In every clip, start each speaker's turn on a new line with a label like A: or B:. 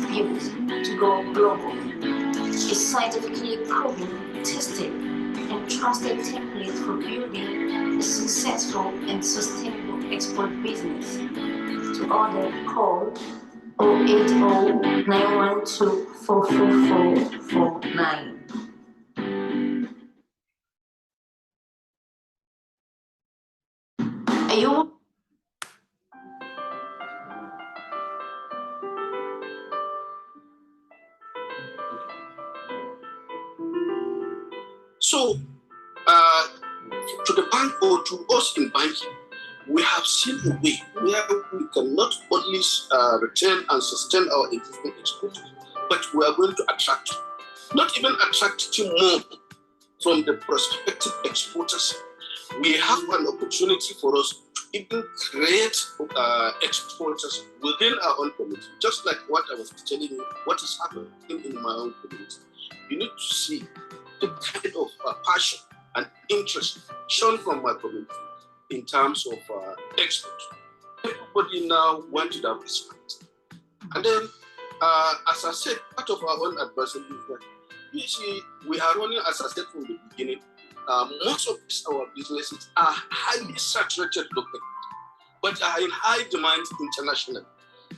A: built to go global. A scientifically proven, tested, and trusted template for building a successful and sustainable export business. To order, call 080-912-44449. Are you?
B: So, to the bank or to us in banking, we have seen a way where we can not only retain and sustain our existing exporters, but we are going to attract, not even attracting more from the prospective exporters. We have an opportunity for us to even create exporters within our own community, just like what I was telling you, what is happening in my own community. You need to see the kind of passion and interest shown from my community in terms of export. Everybody now wants to have respect. And then, as I said, part of our own advisory business, you see, we are running, as I said from the beginning, most of our businesses are highly saturated locally, but are in high demand internationally.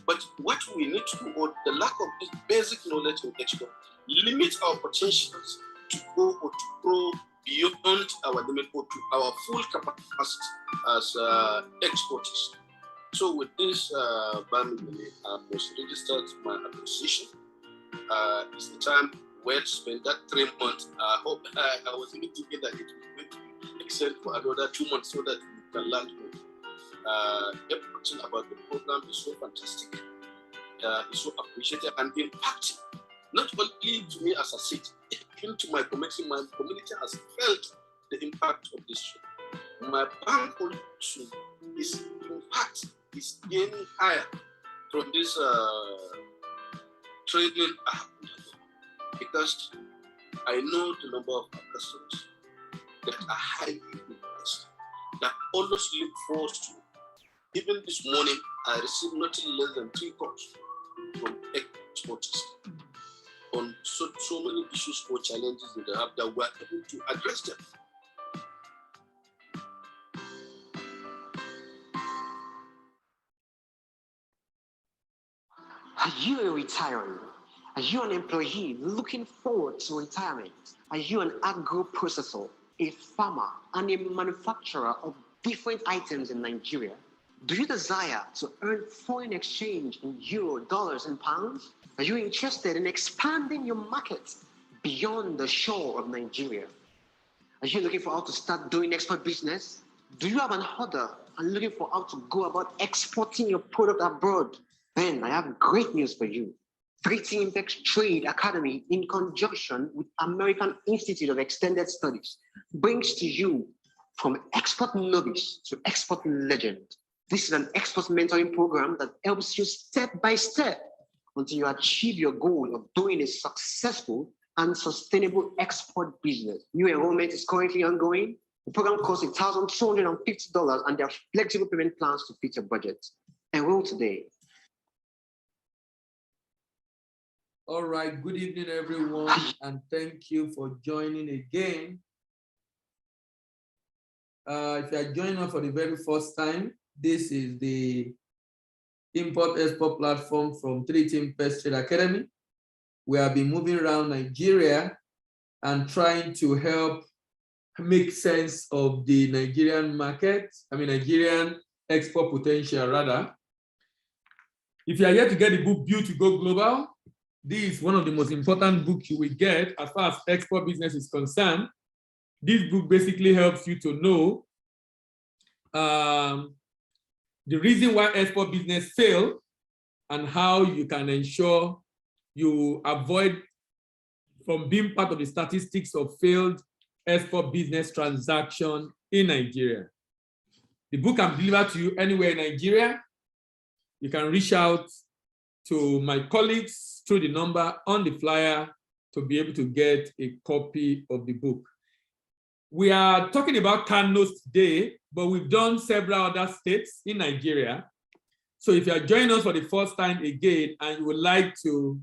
B: But what we need to do, or the lack of this basic knowledge in export, limits our potentials to go or to grow beyond our limit or to our full capacity as exporters. So with this, Bamili, I was registered my appreciation. It's the time well spent, that 3 months. I hope I was even thinking that it was going to be extended for another 2 months so that we can learn more. Everything about the program is so fantastic. It's so appreciated and impacting. Not only to me as a city, even to my community has felt the impact of this show. My bank also is impact is gaining higher from this training because I know the number of our customers that are highly impressed, that always look forward to. Even this morning, I received nothing less than 3 calls from exporters on so many issues or challenges that they have that we're able to address them.
C: Are you a retiree? Are you an employee looking forward to retirement? Are you an agro-processor, a farmer, and a manufacturer of different items in Nigeria? Do you desire to earn foreign exchange in euro, dollars, and pounds? Are you interested in expanding your market beyond the shore of Nigeria? Are you looking for how to start doing export business? Do you have an order and looking for how to go about exporting your product abroad? Then I have great news for you. 3T Impex Trade Academy, in conjunction with American Institute of Extended Studies, brings to you from export novice to export legend. This is an export mentoring program that helps you step by step until you achieve your goal of doing a successful and sustainable export business. New enrollment is currently ongoing. The program costs $1,250 and there are flexible payment plans to fit your budget. Enroll today.
D: All right, good evening, everyone, and thank you for joining again. If you are joining us for the very first time, this is the Import-Export platform from 3T Impex Trade Academy. We have been moving around Nigeria and trying to help make sense of the Nigerian market, Nigerian export potential, rather. If you are yet to get the book Built to Go Global, this is one of the most important books you will get as far as export business is concerned. This book basically helps you to know the reason why export business fail and how you can ensure you avoid from being part of the statistics of failed export business transaction in Nigeria. The book can be delivered to you anywhere in Nigeria. You can reach out to my colleagues through the number on the flyer to be able to get a copy of the book. We are talking about Kano today, but we've done several other states in Nigeria. So if you are joining us for the first time again and you would like to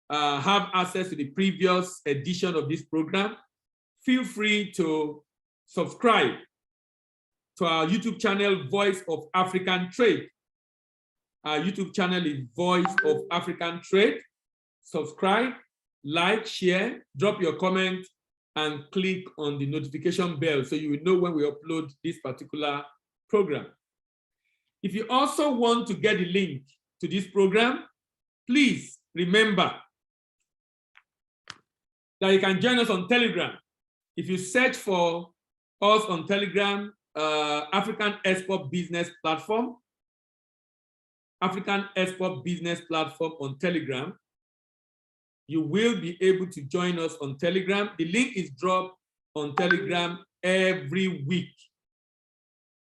D: have access to the previous edition of this program, feel free to subscribe to our YouTube channel, Voice of African Trade. Our YouTube channel is Voice of African Trade. Subscribe, like, share, drop your comment, and click on the notification bell so you will know when we upload this particular program. If you also want to get the link to this program, please remember that you can join us on Telegram. If you search for us on Telegram, African Export Business Platform, African Export Business Platform on Telegram, you will be able to join us on Telegram. The link is dropped on Telegram every week.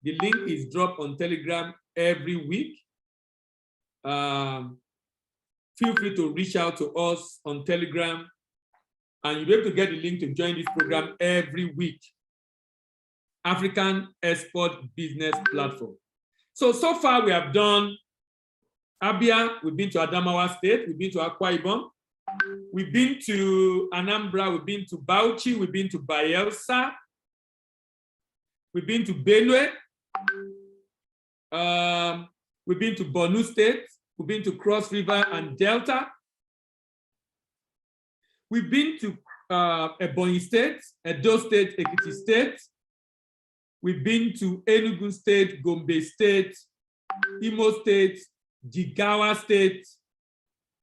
D: The link is dropped on Telegram every week. Feel free to reach out to us on Telegram and you'll be able to get the link to join this program every week. African Export Business Platform. So far we have done Abia, we've been to Adamawa State, we've been to Akwa Ibom, we've been to Anambra, we've been to Bauchi, we've been to Bayelsa, we've been to Benue, we've been to Borno State, we've been to Cross River and Delta, we've been to Ebonyi State, Edo State, Ekiti State, we've been to Enugu State, Gombe State, Imo State, Jigawa State,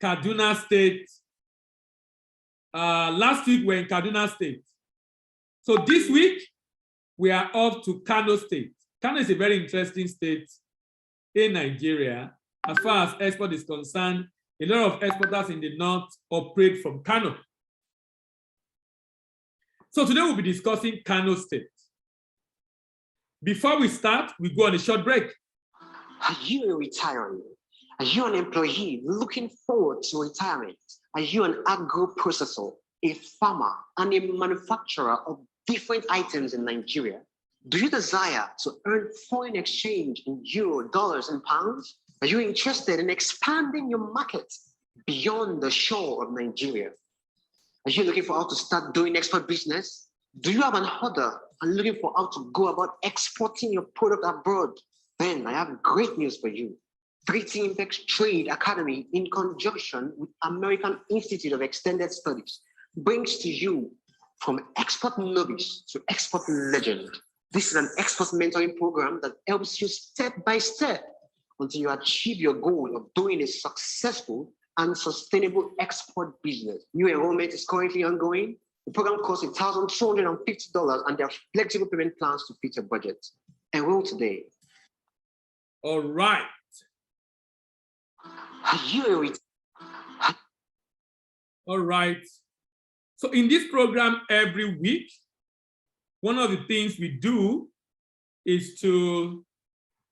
D: Kaduna State. Last week we're in Kaduna State. So this week we are off to Kano State. Kano is a very interesting state in Nigeria. As far as export is concerned, a lot of exporters in the north operate from Kano. So today we'll be discussing Kano State. Before we start, we go on a short break.
C: Are you a retiree? Are you an employee looking forward to retirement? Are you an agro-processor, a farmer, and a manufacturer of different items in Nigeria? Do you desire to earn foreign exchange in euro, dollars, and pounds? Are you interested in expanding your market beyond the shore of Nigeria? Are you looking for how to start doing export business? Do you have an order and looking for how to go about exporting your product abroad? Then I have great news for you. 3T Impex Trade Academy, in conjunction with American Institute of Extended Studies, brings to you from export novice to export legend. This is an export mentoring program that helps you step by step until you achieve your goal of doing a successful and sustainable export business. New enrollment is currently ongoing. The program costs $1,250 and there are flexible payment plans to fit your budget. Enroll today.
D: All right. All right. So in this program every week, one of the things we do is to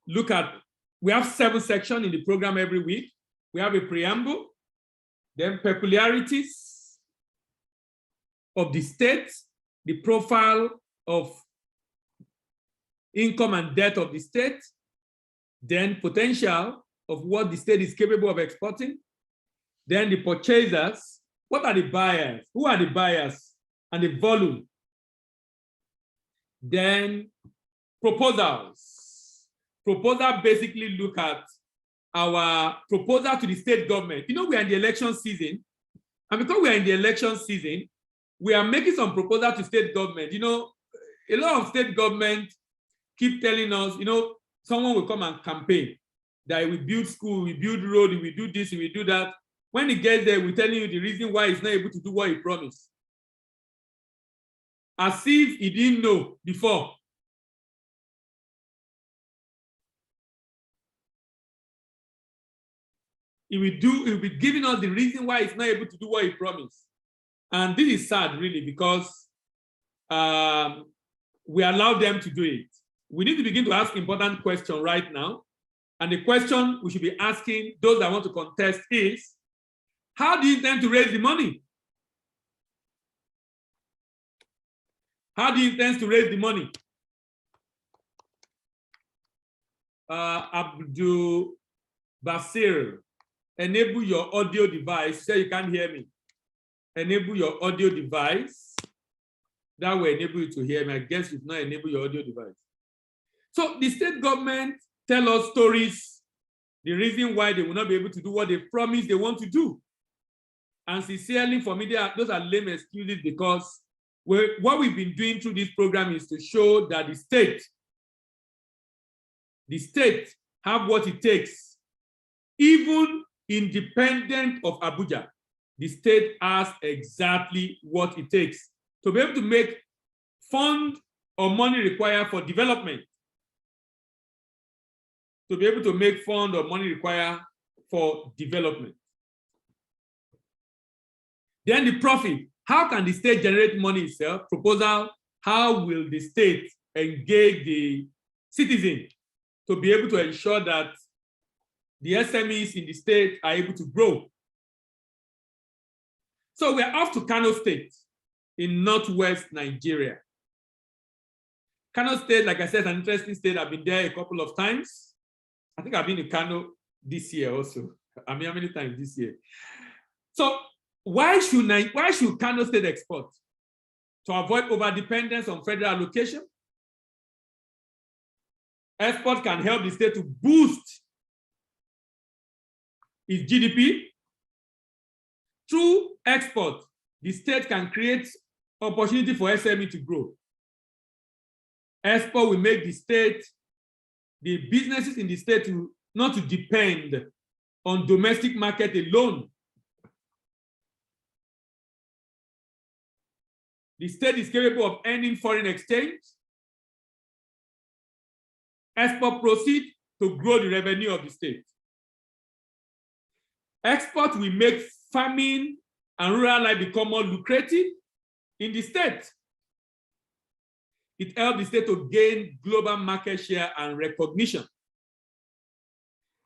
D: look at, we have 7 sections in the program every week. We have a preamble, then peculiarities of the state, the profile of income and debt of the state, then potential of what the state is capable of exporting, then the purchasers, what are the buyers, who are the buyers, and the volume. Then proposals. Proposal basically look at our proposal to the state government. You know, we are in the election season, and because we are in the election season, we are making some proposal to state government. You know, a lot of state government keep telling us, you know, someone will come and campaign that we build school, we build road, we do this, we do that. When he gets there, we're telling you the reason why he's not able to do what he promised. As if he didn't know before. He will be giving us the reason why he's not able to do what he promised. And this is sad, really, because we allow them to do it. We need to begin to ask important questions right now. And the question we should be asking those that want to contest is, how do you intend to raise the money? How do you intend to raise the money? Basil, enable your audio device. Say you can't hear me. Enable your audio device. That will enable you to hear me. I guess you've not enabled your audio device. So the state government tell us stories, the reason why they will not be able to do what they promise they want to do. And sincerely, for me, those are lame excuses, because what we've been doing through this program is to show that the state have what it takes, even independent of Abuja. The state has exactly what it takes to be able to make fund or money required for development. To be able to make fund or money required for development. Then the profit. How can the state generate money itself? Proposal, how will the state engage the citizen to be able to ensure that the SMEs in the state are able to grow? So we're off to Kano State in northwest Nigeria. Kano State, like I said, is an interesting state. I've been there a couple of times. I think I've been to Kano this year also. I mean, how many times this year? So why should Kano State export? To avoid overdependence on federal allocation. Export can help the state to boost its GDP. Through export, the state can create opportunity for SME to grow. Export will make the state, the businesses in the state, not to depend on domestic market alone. The state is capable of earning foreign exchange. Export proceed to grow the revenue of the state. Export will make farming and rural life become more lucrative in the state. It helps the state to gain global market share and recognition.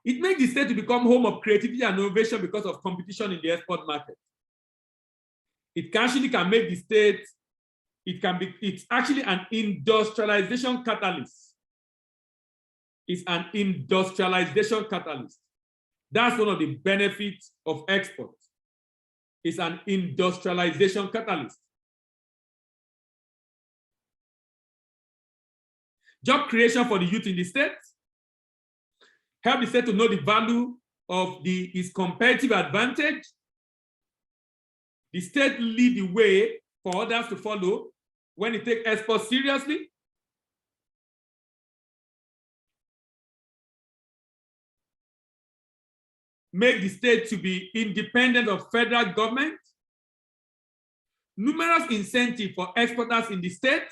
D: It makes the state to become home of creativity and innovation because of competition in the export market. It actually can make the state, it's actually an industrialization catalyst. It's an industrialization catalyst. That's one of the benefits of export. It's an industrialization catalyst. Job creation for the youth in the state. Help the state to know the value of its competitive advantage. The state lead the way for others to follow when it takes export seriously. Make the state to be independent of federal government. Numerous incentives for exporters in the state.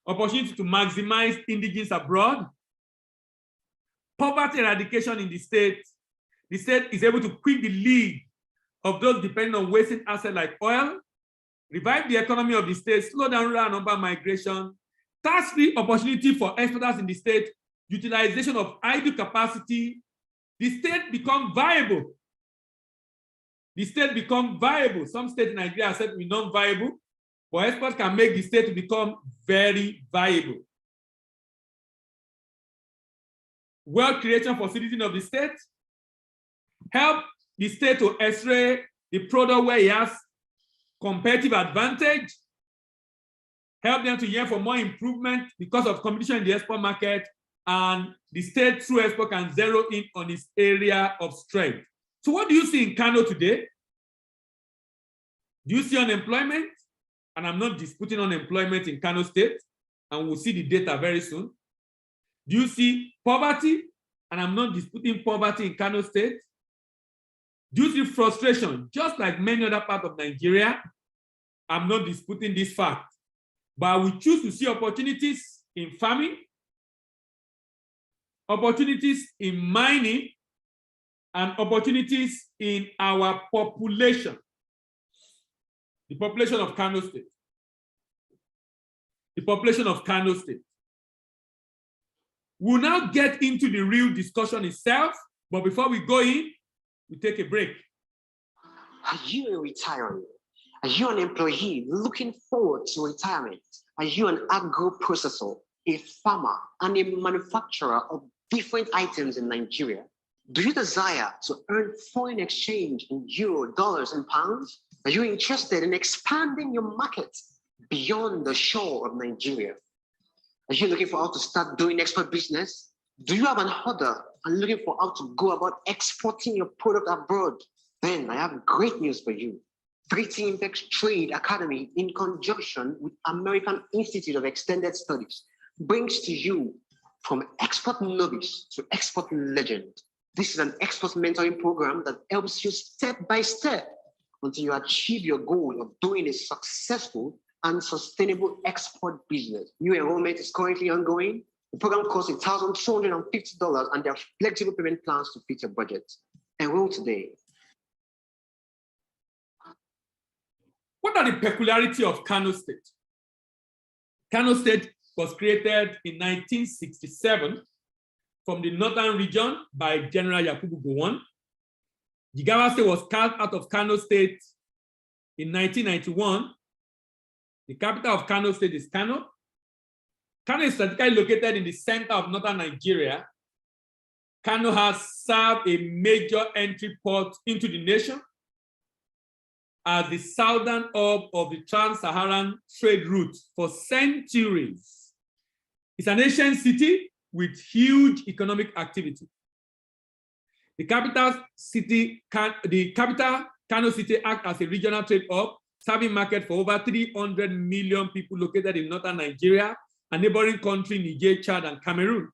D: Opportunity to maximize indigenous abroad. Poverty eradication in the state. The state is able to quit the lead of those depending on wasting assets like oil. Revive the economy of the state. Slow down rural number migration. Tax-free opportunity for exporters in the state. Utilization of idle capacity. The state become viable. The state become viable. Some states in Nigeria are said to be non-viable, but export can make the state to become very viable. Wealth creation for citizens of the state. Help the state to x-ray the product where it has competitive advantage. Help them to yearn for more improvement because of competition in the export market. And the state through export can zero in on its area of strength. So what do you see in Kano today? Do you see unemployment? And I'm not disputing unemployment in Kano State, and we'll see the data very soon. Do you see poverty? And I'm not disputing poverty in Kano State. Do you see frustration? Just like many other parts of Nigeria, I'm not disputing this fact. But we choose to see opportunities in farming, opportunities in mining, and opportunities in our population, the population of Kano State. The population of Kano State. We'll now get into the real discussion itself, but before we go in, we take a break.
C: Are you a retiree? Are you an employee looking forward to retirement? Are you an agro-processor, a farmer, and a manufacturer of different items in Nigeria? Do you desire to earn foreign exchange in euro, dollars, and pounds? Are you interested in expanding your market beyond the shore of Nigeria? Are you looking for how to start doing export business? Do you have an order and looking for how to go about exporting your product abroad? Then I have great news for you. 3T Impex Trade Academy, in conjunction with American Institute of Extended Studies, brings to you from export novice to export legend. This is an export mentoring program that helps you step by step until you achieve your goal of doing a successful and sustainable export business. New enrollment is currently ongoing. The program costs $1,250 and there are flexible payment plans to fit your budget. Enroll today.
D: What are the peculiarities of Kano State? Kano State was created in 1967 from the northern region by General Yakubu Gowon. Jigawa State was carved out of Kano State in 1991. The capital of Kano State is Kano. Kano is strategically located in the center of northern Nigeria. Kano has served a major entry port into the nation as the southern hub of the trans-Saharan trade route for centuries. It's an ancient city with huge economic activity. The capital, Kano City, acts as a regional trade hub, serving market for over 300 million people located in northern Nigeria and neighboring country Niger, Chad, and Cameroon.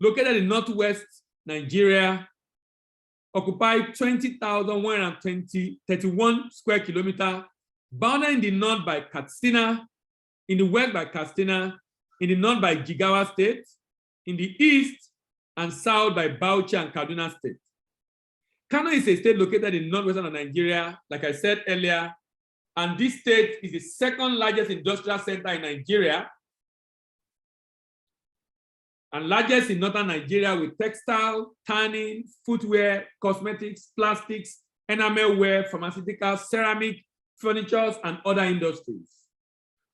D: Located in northwest Nigeria, occupied 20,131 square kilometers, bounded in the north by Katsina, in the west by Katsina, in the north by Jigawa State, in the east and south by Bauchi and Kaduna State. Kano is a state located in northwestern Nigeria, like I said earlier, and this state is the second largest industrial center in Nigeria and largest in northern Nigeria with textile, tanning, footwear, cosmetics, plastics, enamelware, pharmaceuticals, ceramic, furniture, and other industries.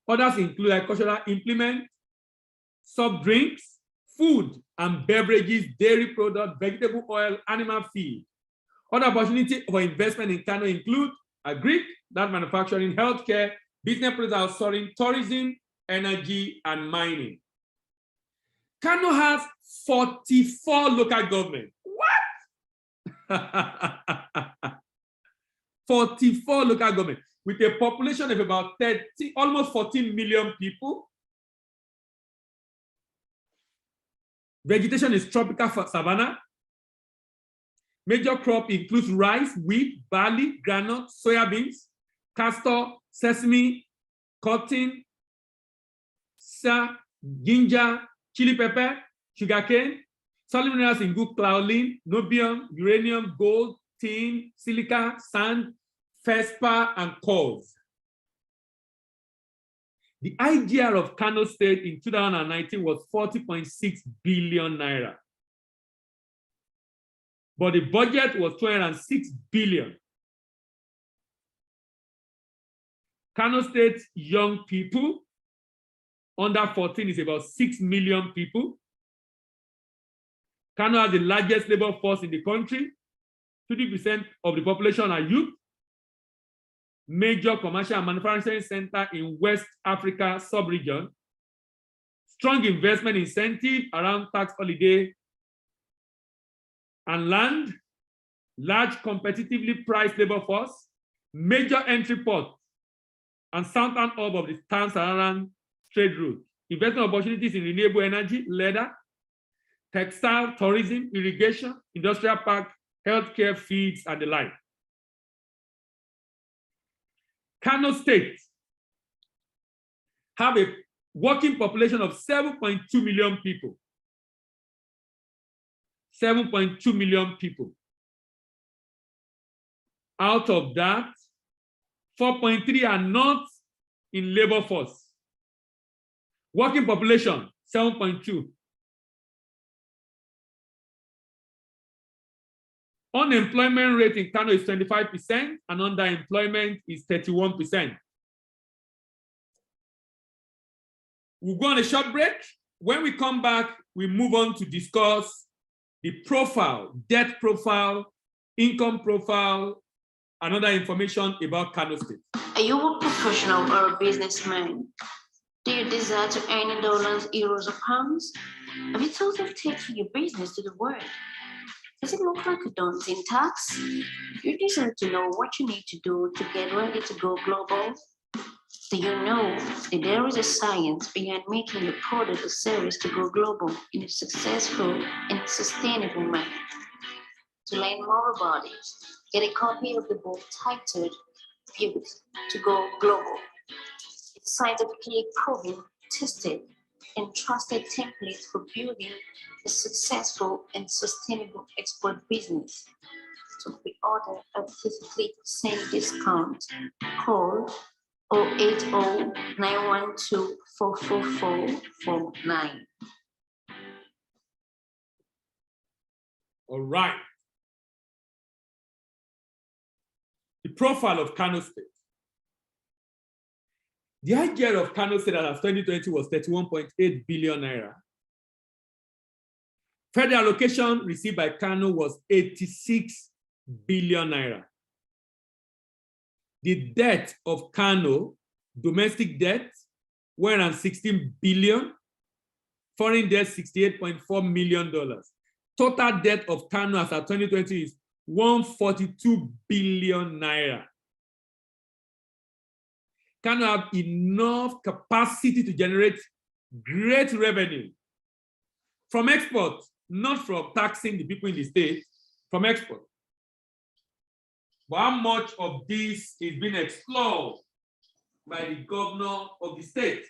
D: Others include agricultural implements, soft drinks, food and beverages, dairy products, vegetable oil, animal feed. Other opportunities for investment in Kano include agri, that manufacturing, healthcare, business products outsourcing, tourism, energy, and mining. Kano has 44 local governments. What? 44 local governments with a population of about almost 14 million people. Vegetation is tropical savanna. Major crop includes rice, wheat, barley, groundnut, soybeans, castor, sesame, cotton, ginger, chili pepper, sugarcane, solid minerals include kaolin, niobium, uranium, gold, tin, silica, sand, feldspar, and coals. The IGR of Kano State in 2019 was 40.6 billion naira. But the budget was 206 billion. Kano State young people under 14 is about 6 million people. Kano has the largest labor force in the country. 50% of the population are youth. Major commercial and manufacturing center in West Africa sub-region. Strong investment incentive around tax holiday and land. Large competitively priced labor force. Major entry port and southern hub of the trans-Saharan trade route. Investment opportunities in renewable energy, leather, textile, tourism, irrigation, industrial park, healthcare, feeds, and the like. Kano State have a working population of 7.2 million people. 7.2 million people. Out of that, 4.3 are not in labor force. Working population, 7.2. Unemployment rate in Kano is 25% and underemployment is 31%. We'll go on a short break. When we come back, we move on to discuss the profile, debt profile, income profile, and other information about Kano State.
A: Are you a professional or a businessman? Do you desire to earn in dollars, euros, or pounds? Have you thought of taking your business to the world? Does it look like a daunting task? You deserve to know what you need to do to get ready to go global. Do you know that there is a science behind making your product or service to go global in a successful and sustainable manner? To learn more about it, get a copy of the book titled Built to Go Global. It's scientifically proven, tested, and trusted template for building a successful and sustainable export business. To pre-order a 53% discount, call 080-912-44449.
D: All right. The profile of Kano State. The IGR of Kano State as of 2020 was 31.8 billion naira. Federal allocation received by Kano was 86 billion naira. The debt of Kano, domestic debt, 116 billion, foreign debt, $68.4 million. Total debt of Kano as of 2020 is 142 billion naira. Kano have enough capacity to generate great revenue from export, not from taxing the people in the state, from export. But how much of this is being explored by the governor of the state?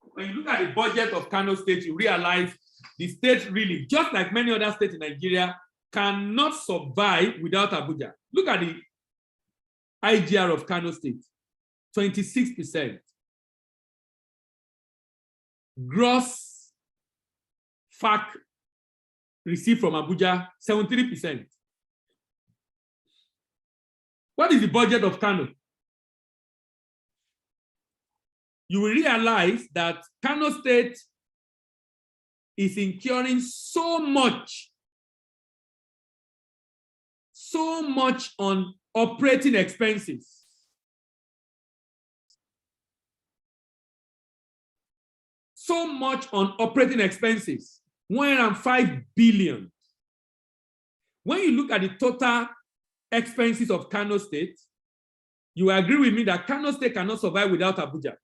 D: When you look at the budget of Kano State, you realize the state really, just like many other states in Nigeria, cannot survive without Abuja. Look at the IGR of Kano State, 26%. Gross FAC received from Abuja, 73%. What is the budget of Kano? You will realize that Kano State is incurring so much on operating expenses. So much on operating expenses, 105 billion. When you look at the total expenses of Kano State, you agree with me that Kano State cannot survive without Abuja.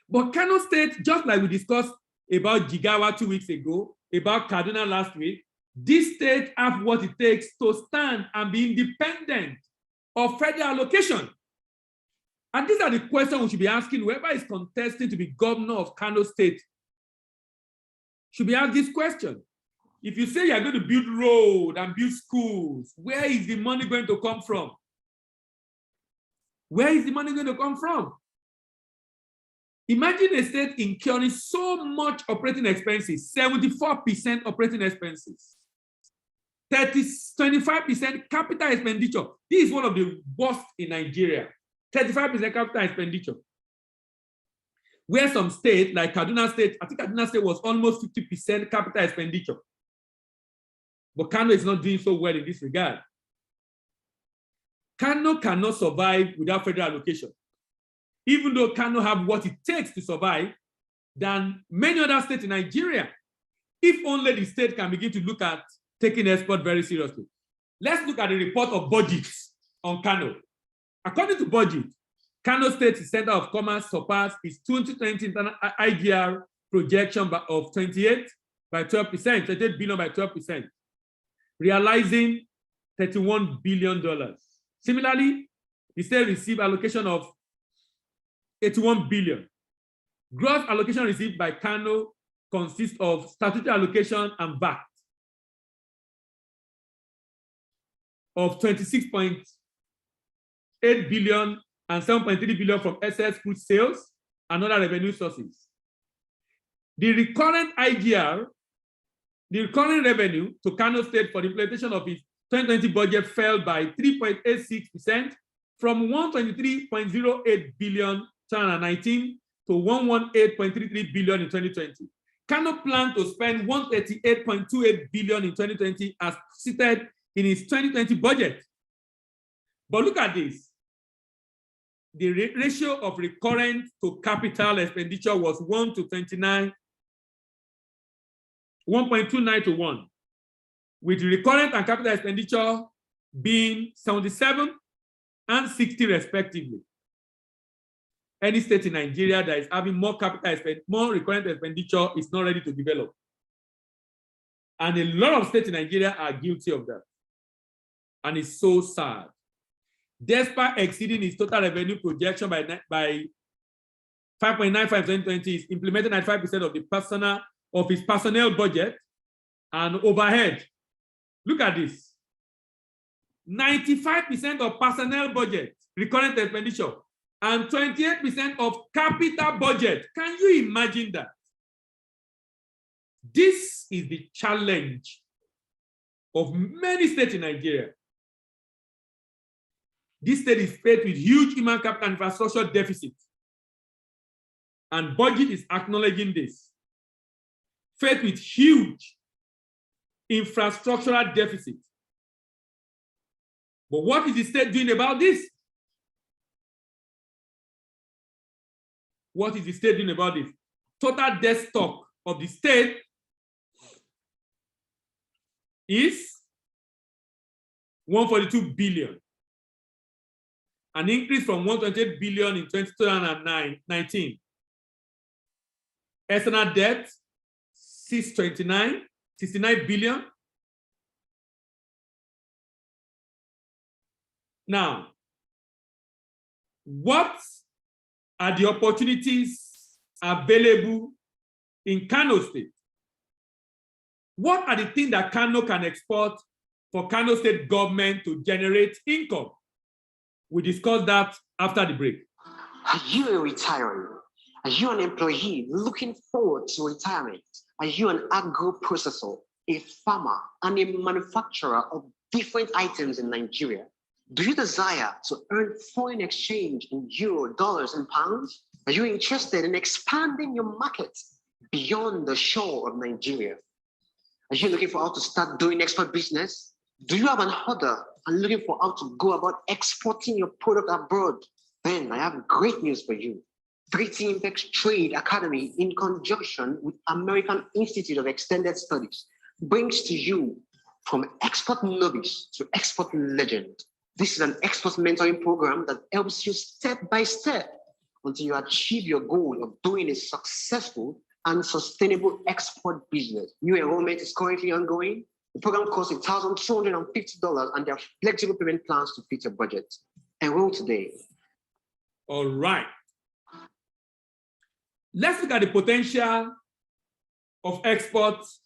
D: But Kano State, just like we discussed about Jigawa 2 weeks ago, about Kaduna last week, this state have what it takes to stand and be independent of federal allocation. And these are the questions we should be asking whoever is contesting to be governor of Kano State. Should be asked this question. If you say you're going to build roads and build schools, where is the money going to come from? Where is the money going to come from? Imagine a state incurring so much operating expenses, 74% operating expenses, 25% capital expenditure. This is one of the worst in Nigeria, 35% capital expenditure. Where some states, like Kaduna State, I think Kaduna State was almost 50% capital expenditure. But Kano is not doing so well in this regard. Kano cannot survive without federal allocation. Even though Kano have what it takes to survive than many other states in Nigeria, if only the state can begin to look at taking export very seriously. Let's look at the report of budgets on Kano. According to budget, Kano State's Center of Commerce surpassed its 2020 internal IGR projection of 28 by 12%, 28 billion by 12%, realizing $31 billion. Similarly, the state received allocation of 81 billion. Gross allocation received by Kano consists of statutory allocation and VAT of 26.8 billion and 7.3 billion from excess food sales and other revenue sources. The recurrent IGR, the recurrent revenue to Kano State for the implementation of its 2020 budget fell by 3.86% from 123.08 billion 2019 to 118.33 billion in 2020. Kano planned to spend 138.28 billion in 2020 as stated in its 2020 budget. But look at this. The ratio of recurrent to capital expenditure was 1:29, 1.29 to 1, with recurrent and capital expenditure being 77 and 60 respectively. Any state in Nigeria that is having more more recurrent expenditure is not ready to develop. And a lot of states in Nigeria are guilty of that. And it's so sad. Despite exceeding its total revenue projection by 5.95 in 2020, it's implemented 95% of its personnel budget and overhead. Look at this. 95% of personnel budget, recurrent expenditure, and 28% of capital budget. Can you imagine that? This is the challenge of many states in Nigeria. This state is faced with huge human capital and infrastructure deficits. And budget is acknowledging this. Faced with huge infrastructural deficits. But what is the state doing about this? What is the state doing about this? Total debt stock of the state is 142 billion, an increase from 128 billion in 2019. External debt, 69 billion. Now, what are the opportunities available in Kano State? What are the things that Kano can export for Kano State government to generate income? We discuss that after the break.
C: Are you a retiree? Are you an employee looking forward to retirement? Are you an agro-processor, a farmer, and a manufacturer of different items in Nigeria? Do you desire to earn foreign exchange in euro, dollars, and pounds? Are you interested in expanding your market beyond the shore of Nigeria? Are you looking for how to start doing export business? Do you have an order and looking for how to go about exporting your product abroad? Then I have great news for you. 3T Impex Trade Academy, in conjunction with American Institute of Extended Studies, brings to you from export novice to export legend. This is an export mentoring program that helps you step by step until you achieve your goal of doing a successful and sustainable export business. New enrollment is currently ongoing. The program costs $1,250 and there are flexible payment plans to fit your budget. Enroll today.
D: All right. Let's look at the potential of exports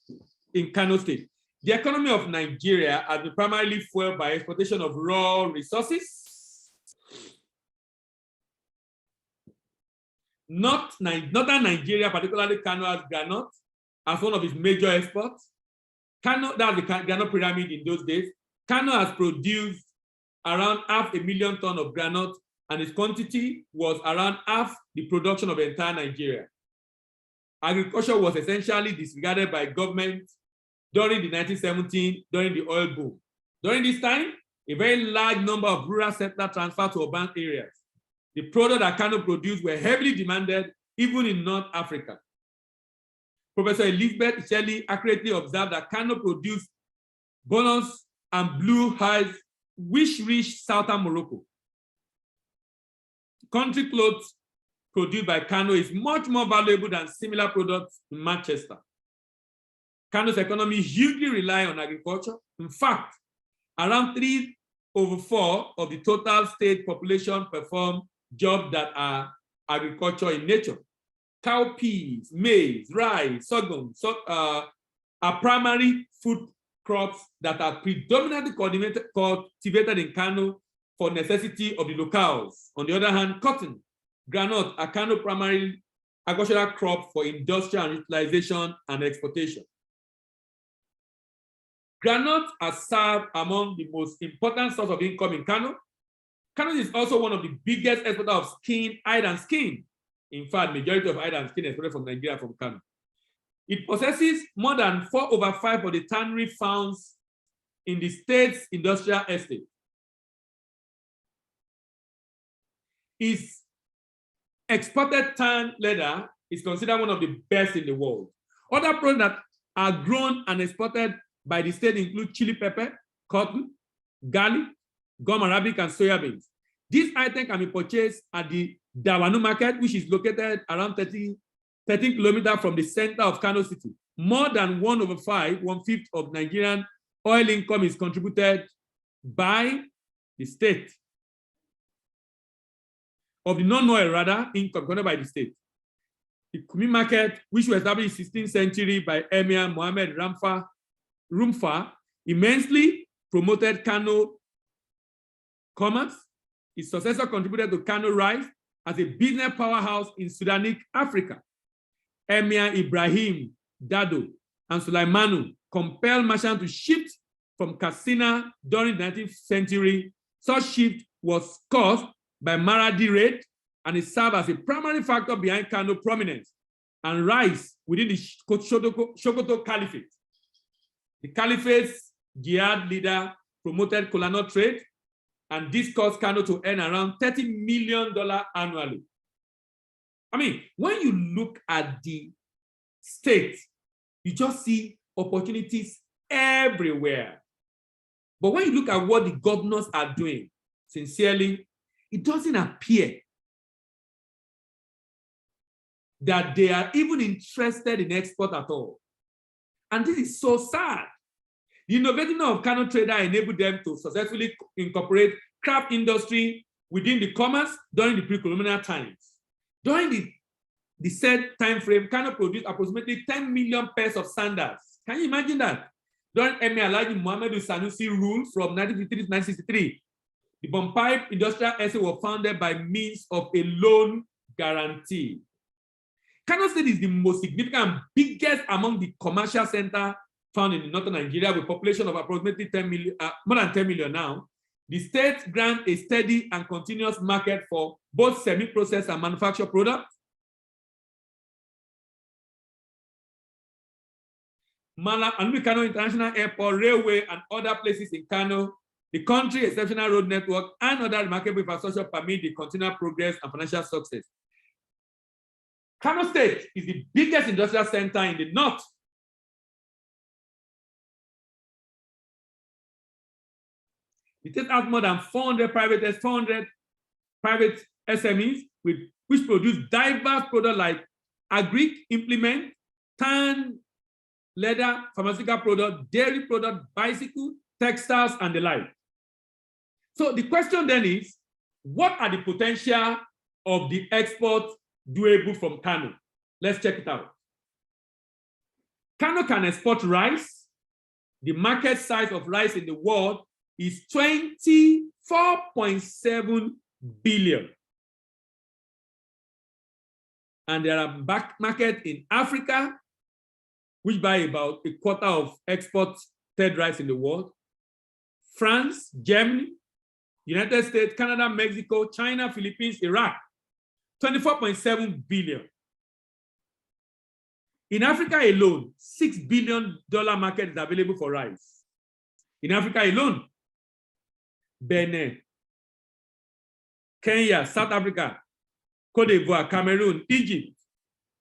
D: in Kano State. The economy of Nigeria has been primarily fueled by exportation of raw resources. Northern Nigeria, particularly Kano, has groundnut as one of its major exports. Kano, that's the groundnut pyramid in those days. Kano has produced around 500,000 tons of groundnut, and its quantity was around half the production of entire Nigeria. Agriculture was essentially disregarded by government during the 1917, during the oil boom. During this time, a very large number of rural settlers transferred to urban areas. The products that Kano produced were heavily demanded, even in North Africa. Professor Elizabeth Shelley accurately observed that Kano produced bonus and blue hides, which reached southern Morocco. Country clothes produced by Kano is much more valuable than similar products in Manchester. Kano's economy hugely relies on agriculture. In fact, around 3/4 of the total state population perform jobs that are agriculture in nature. Cowpeas, maize, rice, sorghum are primary food crops that are predominantly cultivated in Kano for necessity of the locals. On the other hand, cotton, groundnut are Kano primary agricultural crop for industrial utilization and exportation. Groundnut has served among the most important source of income in Kano. Kano is also one of the biggest exporters of hide and skin. In fact, majority of hide and skin exported from Nigeria from Kano. It possesses more than 4/5 of the tannery found in the state's industrial estate. Its exported tan leather is considered one of the best in the world. Other products that are grown and exported by the state include chili pepper, cotton, garlic, gum arabic, and soya beans. This item can be purchased at the Dawanu market, which is located around 13 kilometers from the center of Kano City. More than 1/5, 1/5 of Nigerian oil income is contributed by the state. Of the non-oil, rather, income contributed by the state. The Kumi market, which was established in the 16th century by Emir Mohammed Rumfa, immensely promoted Kano commerce. Its successor contributed to Kano rise as a business powerhouse in Sudanic Africa. Emir Ibrahim Dado and Sulaimanu compelled merchants to shift from Katsina during the 19th century. Such shift was caused by Maradi raid, and it served as a primary factor behind Kano prominence and rise within the Sokoto Caliphate. The Caliphate's jihad leader promoted Kolano trade, and this caused Kano to earn around $30 million annually. I mean, when you look at the state, you just see opportunities everywhere. But when you look at what the governors are doing, sincerely, it doesn't appear that they are even interested in export at all. And this is so sad. The innovation of Kano trader enabled them to successfully incorporate craft industry within the commerce during the pre-colonial times. During the said time frame, Kano produced approximately 10 million pairs of sandals. Can you imagine that? During Emir Alhaji Muhammadu Sanusi rule from 1953 to 1963, the Bompai Industrial Estate was founded by means of a loan guarantee. Kano State is the most significant and biggest among the commercial centers found in northern Nigeria, with a population of approximately 10 million, more than 10 million now. The state grants a steady and continuous market for both semi-processed and manufactured products. Kano International Airport, railway, and other places in Kano, the country's exceptional road network, and other remarkable infrastructure permit the continual progress and financial success. Kano State is the biggest industrial center in the north. It has more than 400 private SMEs which produce diverse products like agric, implement, tan, leather, pharmaceutical product, dairy product, bicycle, textiles, and the like. So the question then is, what are the potential of the export doable from Kano? Let's check it out. Kano can export rice. The market size of rice in the world is 24.7 billion. And there are markets in Africa, which buy about a quarter of exported rice in the world. France, Germany, United States, Canada, Mexico, China, Philippines, Iraq, 24.7 billion. In Africa alone, $6 billion market is available for rice. In Africa alone, Benin, Kenya, South Africa, Cote d'Ivoire, Cameroon, Egypt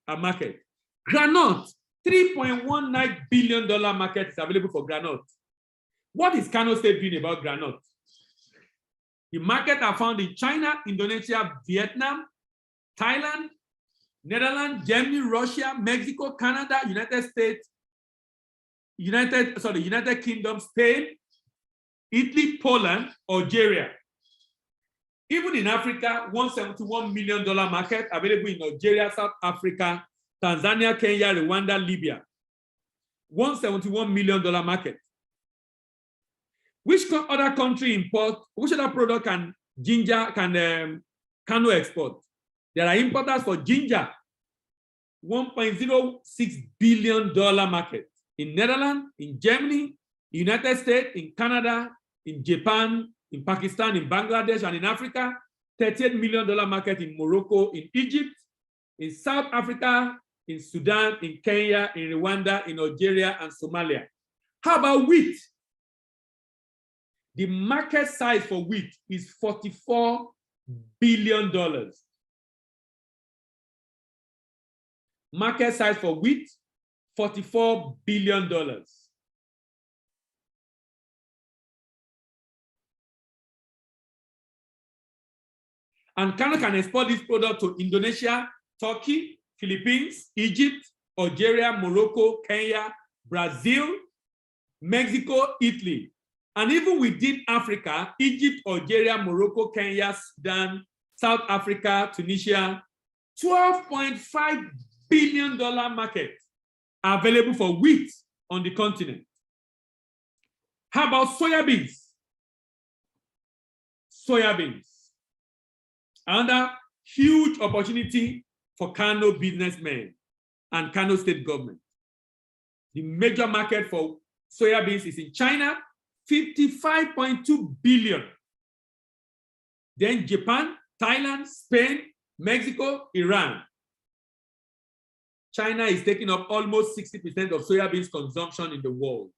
D: are market. Granite, $3.19 billion market is available for granite. What is Kano State doing about granite? The market are found in China, Indonesia, Vietnam, Thailand, Netherlands, Germany, Russia, Mexico, Canada, United Kingdom, Spain, Italy, Poland, Algeria. Even in Africa, $171 million market available in Algeria, South Africa, Tanzania, Kenya, Rwanda, Libya. $171 million market. Which other country import? Which other product can Kano export? There are importers for ginger. $1.06 billion market in Netherlands, in Germany, United States, in Canada, in Japan, in Pakistan, in Bangladesh, and in Africa. $38 million market in Morocco, in Egypt, in South Africa,
E: in Sudan, in Kenya, in Rwanda, in Algeria, and Somalia. How about wheat? The market size for wheat is $44 billion. Market size for wheat, $44 billion. And Kano can export this product to Indonesia, Turkey, Philippines, Egypt, Algeria, Morocco, Kenya, Brazil, Mexico, Italy. And even within Africa, Egypt, Algeria, Morocco, Kenya, Sudan, South Africa, Tunisia, $12.5 billion market available for wheat on the continent. How about soybeans? Soybeans. Another huge opportunity for Kano businessmen and Kano state government. The major market for soybeans is in China, $55.2 billion. Then Japan, Thailand, Spain, Mexico, Iran. China is taking up almost 60% of soybeans consumption in the world.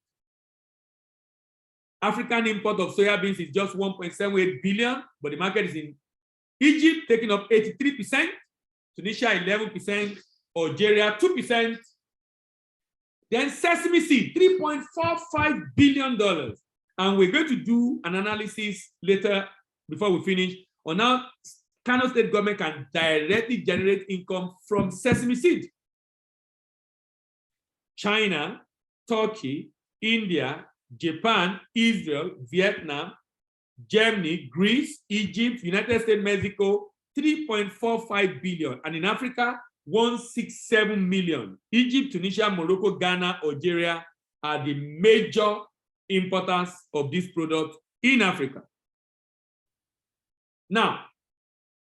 E: African import of soybeans is just 1.78 billion, but the market is in Egypt taking up 83%, Tunisia 11%, Algeria 2%. Then sesame seed, $3.45 billion. And we're going to do an analysis later before we finish on how Kano state government can directly generate income from sesame seed. China, Turkey, India, Japan, Israel, Vietnam, Germany, Greece, Egypt, United States, Mexico, 3.45 billion. And in Africa, 167 million. Egypt, Tunisia, Morocco, Ghana, Algeria are the major importers of this product in Africa. Now,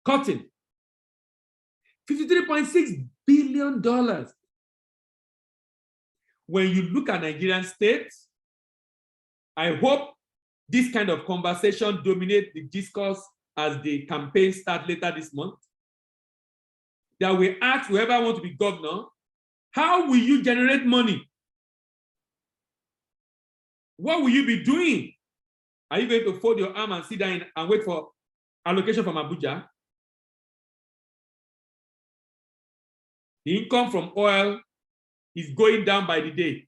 E: cotton, $53.6 billion. When you look at Nigerian states, I hope this kind of conversation dominates the discourse as the campaign starts later this month. That we ask whoever wants to be governor, how will you generate money? What will you be doing? Are you going to fold your arm and sit down and wait for allocation from Abuja? The income from oil is going down by the day.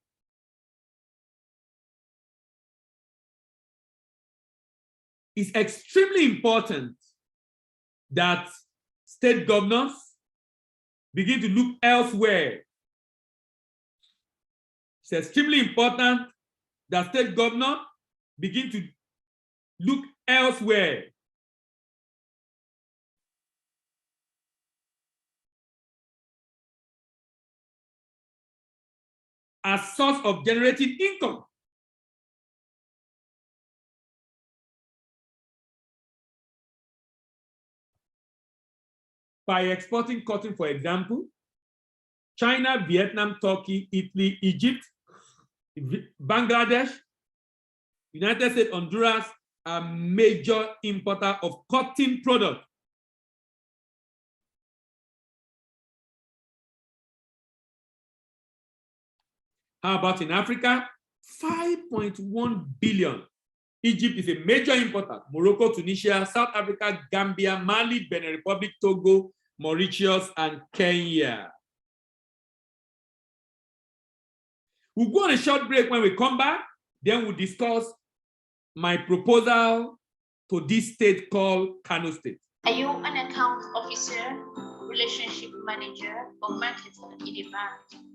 E: It's extremely important that state governors begin to look elsewhere. It's extremely important that state governors begin to look elsewhere. As source of generating income. By exporting cotton, for example, China, Vietnam, Turkey, Italy, Egypt, Bangladesh, United States, Honduras are major importer of cotton products. How about in Africa? 5.1 billion. Egypt is a major importer. Morocco, Tunisia, South Africa, Gambia, Mali, Benin Republic, Togo, Mauritius, and Kenya. We'll go on a short break. When we come back, then we'll discuss my proposal to this state called Kano State.
A: Are you an account officer, relationship manager, or marketer in a bank?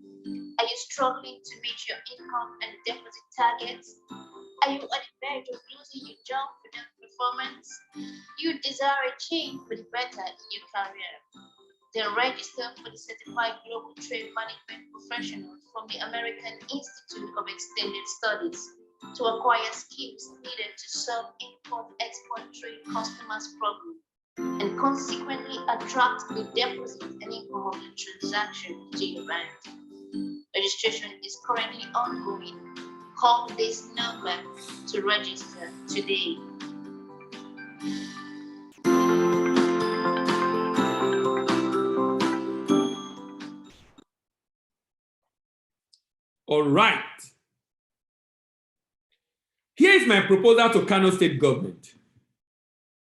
A: Are you struggling to meet your income and deposit targets? Are you at the verge of losing your job without performance? You desire a change for the better in your career? Then register for the Certified Global Trade Management Professionals from the American Institute of Extended Studies to acquire skills needed to serve import-export trade customers' problems and consequently attract the deposit and income of the transaction to your bank. Registration is currently ongoing. Call this number to register today.
E: All right. Here is my proposal to Kano State government.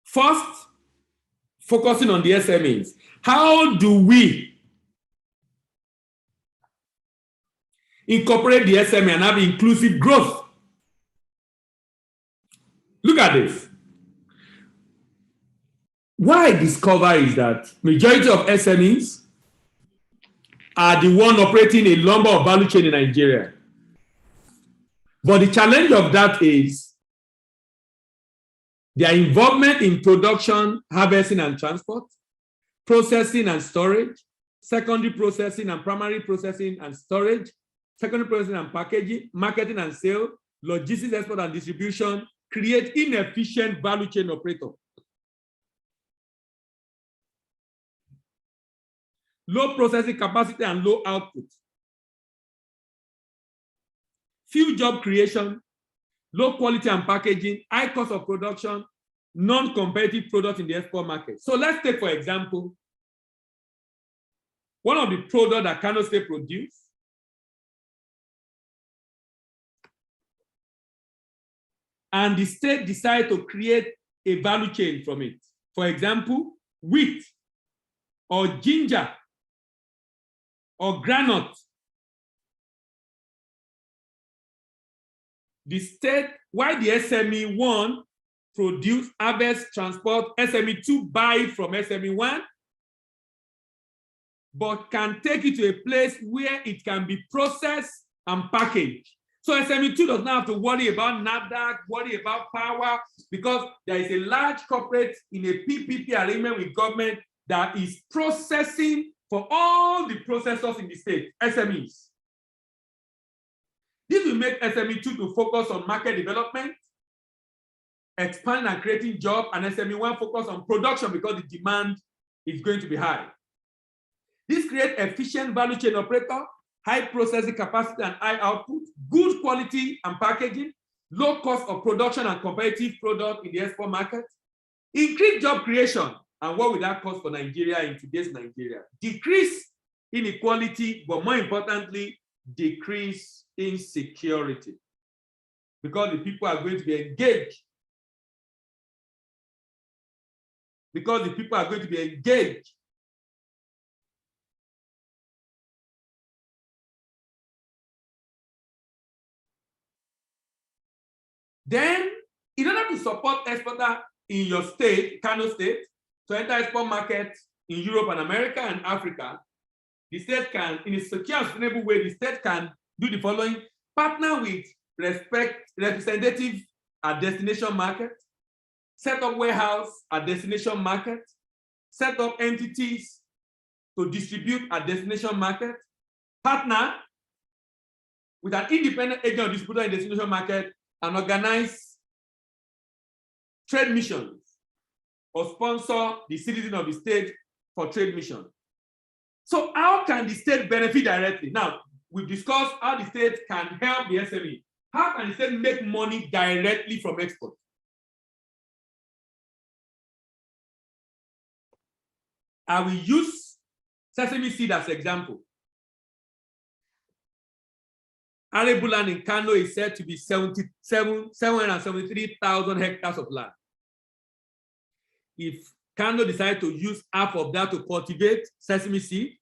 E: First, focusing on the SMEs. How do we incorporate the SME and have inclusive growth? Look at this. What I discover is that majority of SMEs are the one operating a number of value chain in Nigeria. But the challenge of that is their involvement in production, harvesting and transport, processing and storage, secondary processing and primary processing and storage, secondary processing and packaging, marketing and sale, logistics, export and distribution, create inefficient value chain operator. Low processing capacity and low output. Few job creation, low quality and packaging, high cost of production, non-competitive product in the export market. So let's take, for example, one of the products that Kano State produce and the state decide to create a value chain from it. For example, wheat or ginger or granite. The state, why the SME 1 produce, harvest, transport, SME 2 buy from SME 1, but can take it to a place where it can be processed and packaged. So SME 2 does not have to worry about NAFDAC, worry about power, because there is a large corporate in a PPP arrangement with government that is processing for all the processors in the state, SMEs. This will make SME 2 to focus on market development, expand and creating jobs, and SME 1 focus on production because the demand is going to be high. This creates efficient value chain operator, high processing capacity and high output, good quality and packaging, low cost of production and competitive product in the export market, increase job creation. And what will that cost for Nigeria in today's Nigeria? Decrease inequality, but more importantly, decrease insecurity. Because the people are going to be engaged. Because the people are going to be engaged. Then, in order to support exporter in your state, Kano State, to enter export market in Europe and America and Africa, the state can, in a secure and sustainable way, the state can do the following: partner with representative at destination market, set up warehouse at destination market, set up entities to distribute at destination market, partner with an independent agent or distributor in destination market, and organize trade missions or sponsor the citizen of the state for trade mission. So how can the state benefit directly? Now, we've discussed how the state can help the SME. How can the state make money directly from export? I will use sesame seed as an example. Arable land in Kano is said to be 773,000 hectares of land. If Kano decide to use half of that to cultivate sesame seed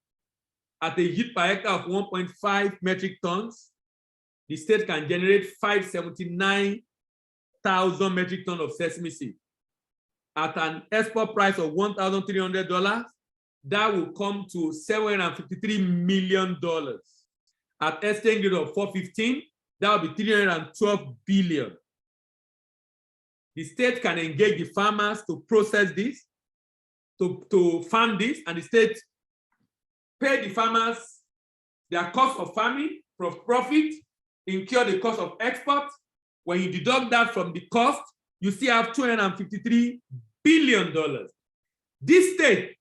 E: at a yield per hectare of 1.5 metric tons, the state can generate 579,000 metric tons of sesame seed. At an export price of $1,300, that will come to $753 million. At exchange rate of 415, that will be 312 billion. The state can engage the farmers to process this, to fund this, and the state pay the farmers their cost of farming, profit, incur the cost of export. When you deduct that from the cost, you still have $253 billion. This state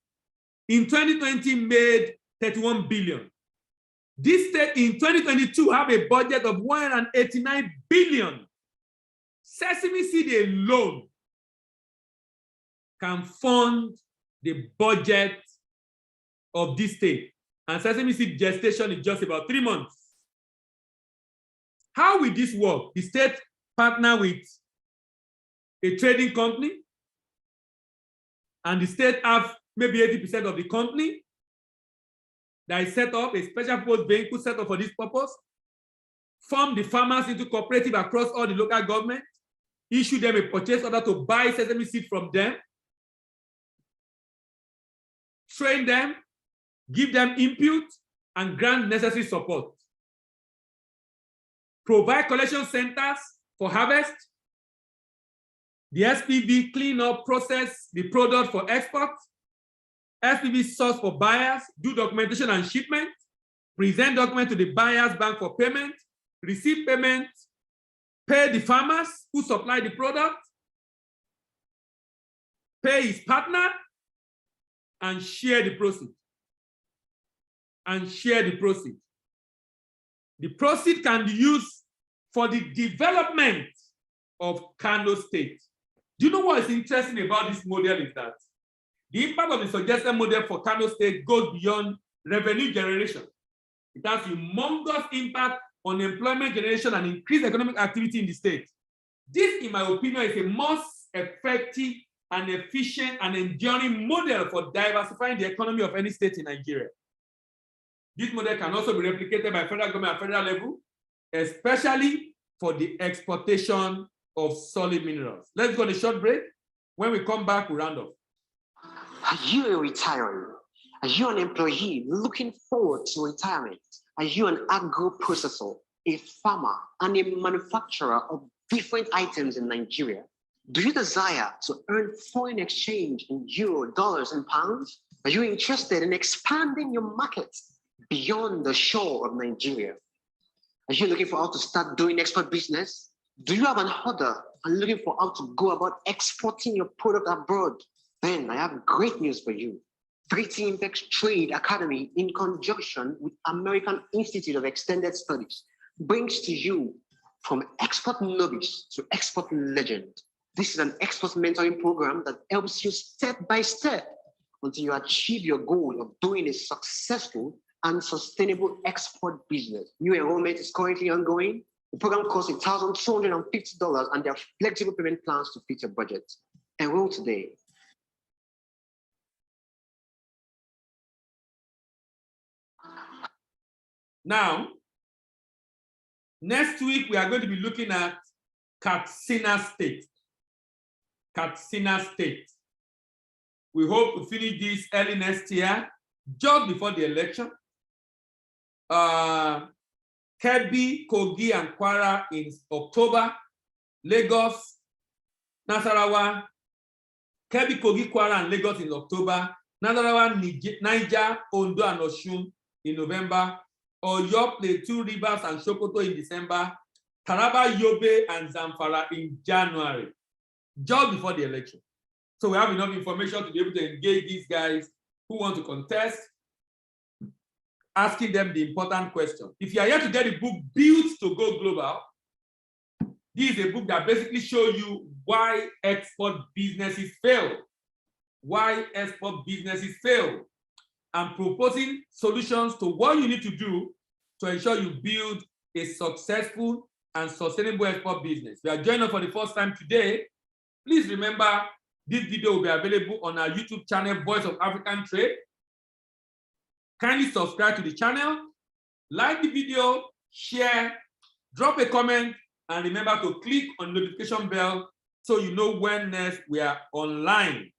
E: in 2020 made 31 billion. This state in 2022 have a budget of 189 billion. Sesame seed alone can fund the budget of this state. And sesame seed gestation is just about 3 months. How will this work? The state partner with a trading company, and the state have maybe 80% of the company that is set up, a special purpose vehicle set up for this purpose, form the farmers into cooperative across all the local government, issue them a purchase order to buy sesame seed from them, train them, give them input, and grant necessary support. Provide collection centers for harvest. The SPV clean up, process the product for export. SPV source for buyers, do documentation and shipment, present document to the buyer's bank for payment, receive payment, pay the farmers who supply the product, pay his partner, and share the proceeds. The proceeds can be used for the development of Kano State. Do you know what is interesting about this model is that the impact of the suggested model for Kano State goes beyond revenue generation. It has humongous impact on employment generation and increased economic activity in the state. This, in my opinion, is a most effective and efficient and enduring model for diversifying the economy of any state in Nigeria. This model can also be replicated by federal government at federal level, especially for the exportation of solid minerals. Let's go on a short break. When we come back, we'll round up.
C: Are you a retiree? Are you an employee looking forward to retirement? Are you an agro-processor, a farmer, and a manufacturer of different items in Nigeria? Do you desire to earn foreign exchange in euro, dollars, and pounds? Are you interested in expanding your market beyond the shore of Nigeria? Are you looking for how to start doing export business? Do you have an order and looking for how to go about exporting your product abroad? Then I have great news for you. 3T Impex Trade Academy, in conjunction with American Institute of Extended Studies, brings to you from export novice to export legend. This is an export mentoring program that helps you step by step until you achieve your goal of doing a successful and sustainable export business. New enrollment is currently ongoing. The program costs $1,250 and there are flexible payment plans to fit your budget. Enroll today.
E: Now, next week, we are going to be looking at Katsina State. Katsina State. We hope to finish this early next year, just before the election. Kebbi, Kogi, and Kwara in October. Lagos, Nasarawa, Kebbi, Kogi, Kwara, and Lagos in October. Nasarawa, Niger, Ondo, and Osun in November. Oyo, Plateau, Rivers, and Sokoto in December. Taraba, Yobe, and Zamfara in January, just before the election. So we have enough information to be able to engage these guys who want to contest, asking them the important question. If you are here to get the book Built to Go Global, this is a book that basically shows you why export businesses fail. Why export businesses fail. And proposing solutions to what you need to do to ensure you build a successful and sustainable export business. If you are joining us for the first time today, please remember this video will be available on our YouTube channel, Voice of African Trade. Kindly subscribe to the channel, like the video, share, drop a comment, and remember to click on the notification bell so you know when next we are online.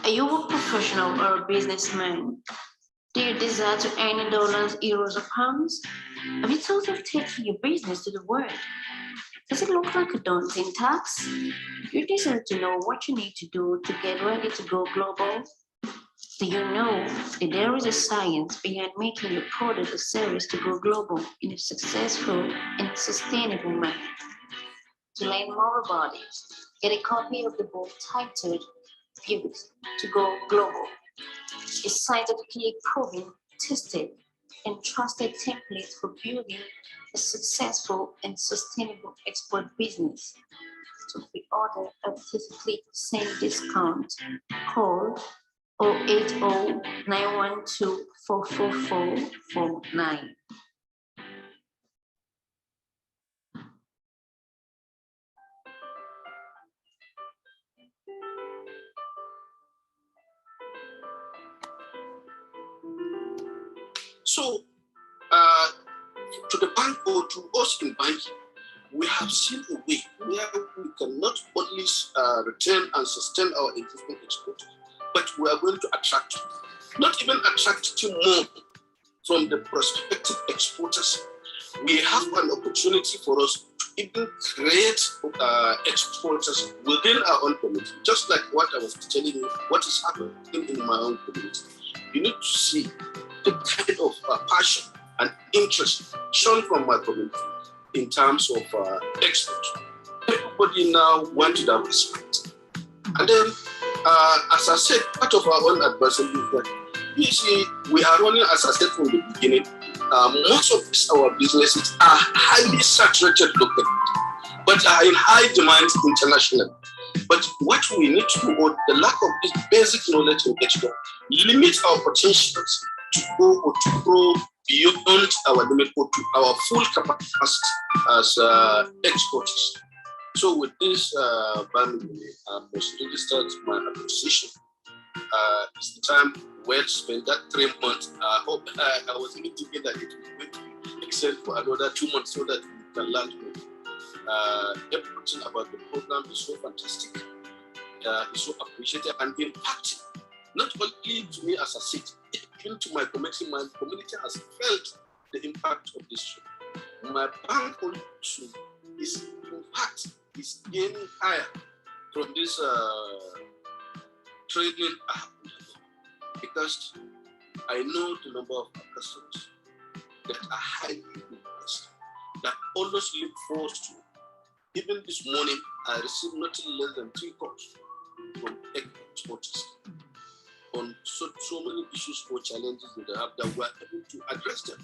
A: Are you a professional or a businessman? Do you desire to earn in dollars, euros, or pounds? Have you thought of taking your business to the world? Does it look like a daunting task? You desire to know what you need to do to get ready to go global? Do you know that there is a science behind making your product or service to go global in a successful and sustainable manner? To learn more about it, get a copy of the book titled Built to Go Global, a scientifically proven, tested, and trusted template for building a successful and sustainable export business. To pre-order a 33% discount, call 080-912-44449.
B: So, to the bank or to us in banking, we have seen a way where we can not only retain and sustain our existing exporters, but we are going to attract, not even attract more from the prospective exporters. We have an opportunity for us to even create exporters within our own community, just like what I was telling you, what is happening in my own community. You need to see the kind of passion and interest shown from my community in terms of export. Everybody now wants to diversify. And then, as I said, part of our own adversity is that, you see, we are running, as I said from the beginning, most of our businesses are highly saturated locally, but are in high demand internationally. But what we need to do, or the lack of this basic knowledge in export, limits our potentials to go or to grow beyond our limit or to our full capacity as exporters. So with this, I was registered my application. It's the time well spent, that 3 months. I hope I was even thinking that it will be extended for another 2 months so that we can learn more. Everything about the program is so fantastic, is so appreciated and impacting, not only to me as a city, even to my community. My community has felt the impact of this show. My bank also is, in fact, is gaining higher from this trading app, because I know the number of customers that are highly impressed, that always look forward to. Even this morning, I received nothing less than 3 calls from exporters on so many issues or challenges that they have, that we're able to address them.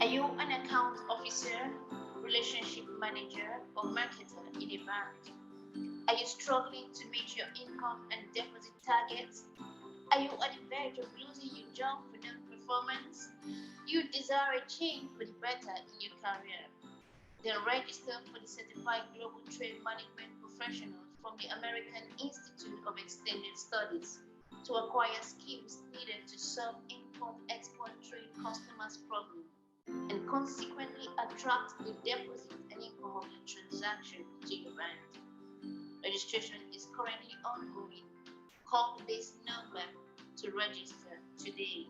A: Are you an account officer, relationship manager, or marketer in a bank? Are you struggling to meet your income and deposit targets? Are you on the verge of losing your job for non-performance? You desire a change for the better in your career? Then register for the Certified Global Trade Management Professionals from the American Institute of Extended Studies to acquire skills needed to solve import-export trade customers' problems and consequently attract the deposit and income of the transaction to your bank. Registration is currently ongoing. Call this number to register today.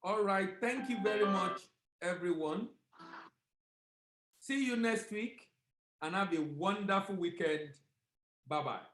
E: All right, thank you very much, everyone. See you next week and have a wonderful weekend. Bye-bye.